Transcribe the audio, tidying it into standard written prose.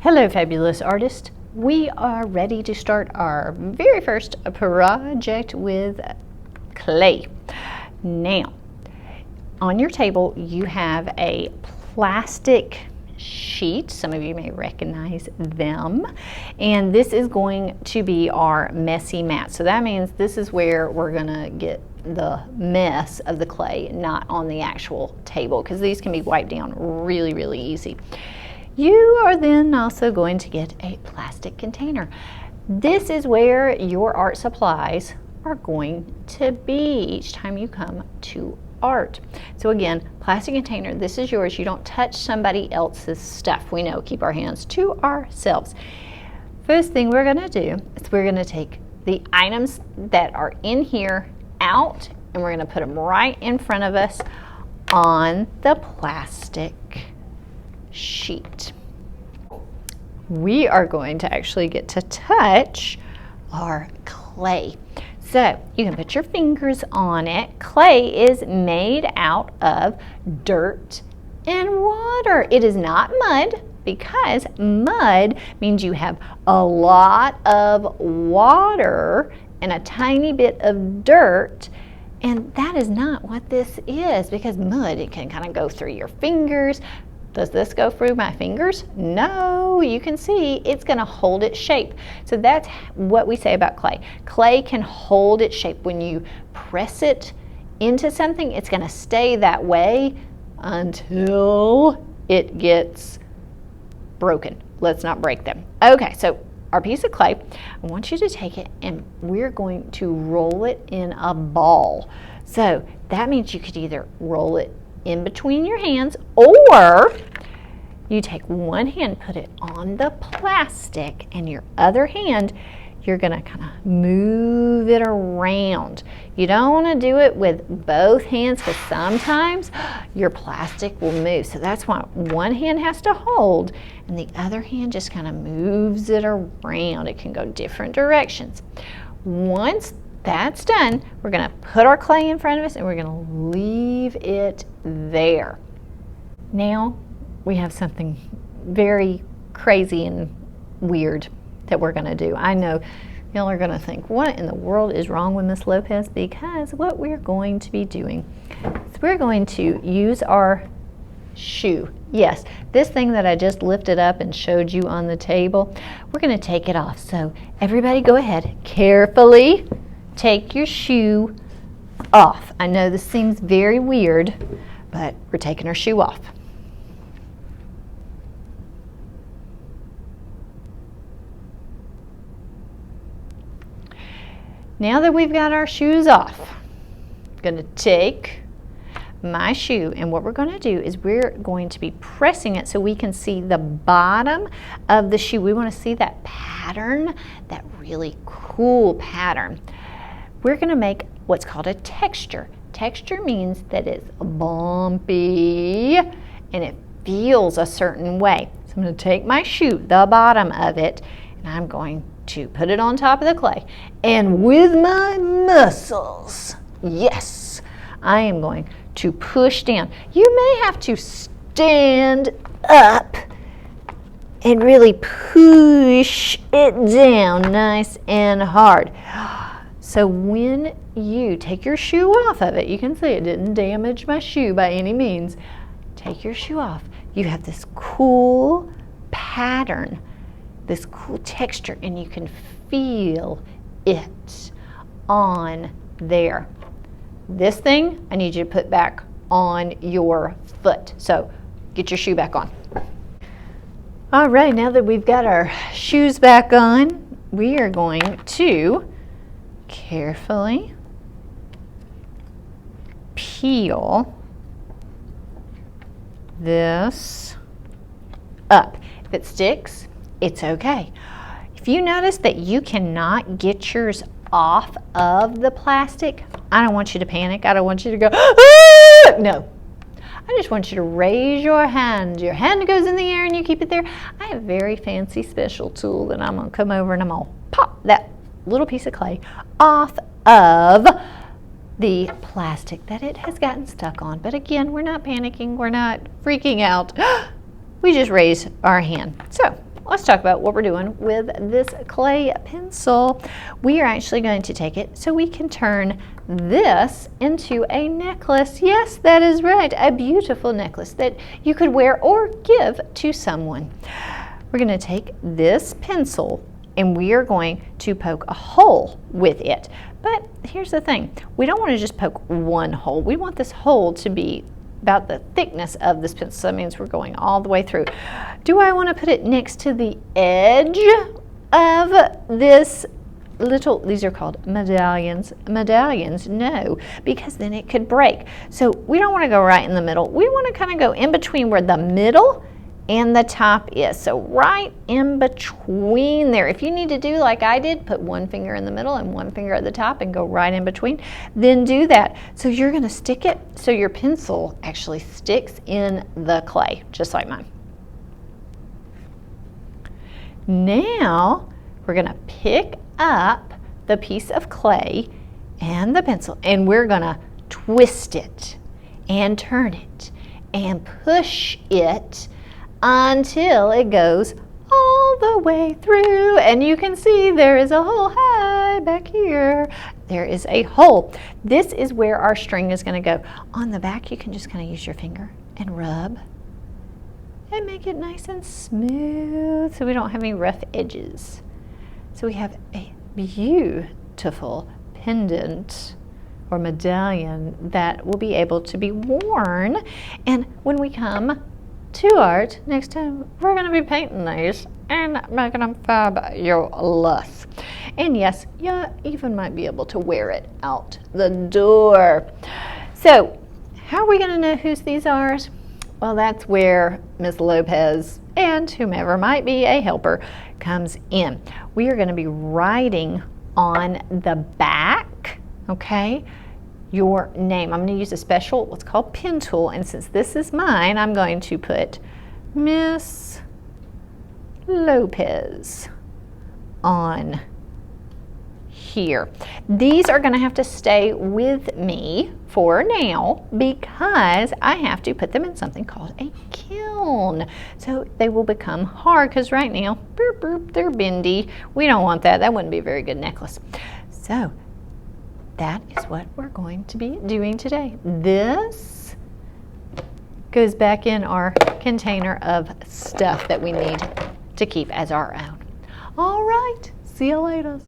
Hello, fabulous artist. We are ready to start our very first project with clay. Now, on your table, you have a plastic sheet. Some of you may recognize them. And this is going to be our messy mat. So that means this is where we're gonna get the mess of the clay, not on the actual table, because these can be wiped down really, really easy. You are then also going to get a plastic container. This is where your art supplies are going to be each time you come to art. So again, plastic container, this is yours. You don't touch somebody else's stuff. We know, keep our hands to ourselves. First thing we're gonna do is we're gonna take the items that are in here out, and we're gonna put them right in front of us on the plastic sheet. We are going to actually get to touch our clay. So you can put your fingers on it. Clay is made out of dirt and water. It is not mud, because mud means you have a lot of water and a tiny bit of dirt. And that is not what this is, because mud, it can kind of go through your fingers. Does this go through my fingers? No, you can see it's gonna hold its shape. So that's what we say about clay. Clay can hold its shape. When you press it into something, it's gonna stay that way until it gets broken. Let's not break them. Okay, so our piece of clay, I want you to take it and we're going to roll it in a ball. So that means you could either roll it in between your hands, or you take one hand, put it on the plastic, and your other hand, you're gonna kind of move it around. You don't wanna do it with both hands, because sometimes your plastic will move. So that's why one hand has to hold, and the other hand just kind of moves it around. It can go different directions. Once that's done, we're gonna put our clay in front of us and we're gonna leave it there. Now we have something very crazy and weird that we're gonna do. I know y'all are gonna think, what in the world is wrong with Miss Lopez? Because what we're going to be doing is we're going to use our shoe. Yes, this thing that I just lifted up and showed you on the table, we're gonna take it off. So everybody go ahead, carefully take your shoe off. I know this seems very weird, but we're taking our shoe off. Now that we've got our shoes off, I'm going to take my shoe, and what we're going to do is we're going to be pressing it so we can see the bottom of the shoe. We want to see that pattern, that really cool pattern. We're going to make what's called a texture. Texture means that it's bumpy and it feels a certain way. So I'm going to take my shoe, the bottom of it, and I'm going to put it on top of the clay. And with my muscles, yes, I am going to push down. You may have to stand up and really push it down nice and hard. So when you take your shoe off of it, you can see it didn't damage my shoe by any means. Take your shoe off. You have this cool pattern, this cool texture, and you can feel it on there. This thing, I need you to put back on your foot. So get your shoe back on. All right, now that we've got our shoes back on, we are going to carefully peel this up. If it sticks, it's okay. If you notice that you cannot get yours off of the plastic, I don't want you to panic. I don't want you to go, ah! No. I just want you to raise your hand. Your hand goes in the air and you keep it there. I have a very fancy special tool that I'm gonna come over and I'm gonna pop that little piece of clay off of the plastic that it has gotten stuck on. But again, we're not panicking, we're not freaking out. We just raise our hand. So let's talk about what we're doing with this clay pencil. We are actually going to take it so we can turn this into a necklace. Yes, that is right, a beautiful necklace that you could wear or give to someone. We're going to take this pencil and we are going to poke a hole with it. But here's the thing, we don't want to just poke one hole. We want this hole to be about the thickness of this pencil. So that means we're going all the way through. Do I want to put it next to the edge of this little, these are called medallions. Medallions, no, because then it could break. So we don't want to go right in the middle. We want to kind of go in between where the middle and the top is. So right in between there. If you need to do like I did, put one finger in the middle and one finger at the top and go right in between, then do that. So you're going to stick it so your pencil actually sticks in the clay, just like mine. Now we're going to pick up the piece of clay and the pencil and we're going to twist it and turn it and push it until it goes all the way through. And you can see there is a hole. Hi, back here. There is a hole. This is where our string is going to go. On the back, you can just kind of use your finger and rub and make it nice and smooth so we don't have any rough edges. So we have a beautiful pendant or medallion that will be able to be worn. And when we come to art next time, we're going to be painting these and making them fabulous. And yes, you even might be able to wear it out the door. So how are we going to know whose these are? Well, that's where Ms. Lopez and whomever might be a helper comes in. We are going to be writing on the back, okay, your name. I'm going to use a special, what's called pen tool, and since this is mine, I'm going to put Miss Lopez on here. These are going to have to stay with me for now because I have to put them in something called a kiln. So they will become hard because right now, boop, boop, they're bendy. We don't want that. That wouldn't be a very good necklace. So that is what we're going to be doing today. This goes back in our container of stuff that we need to keep as our own. All right, see you later.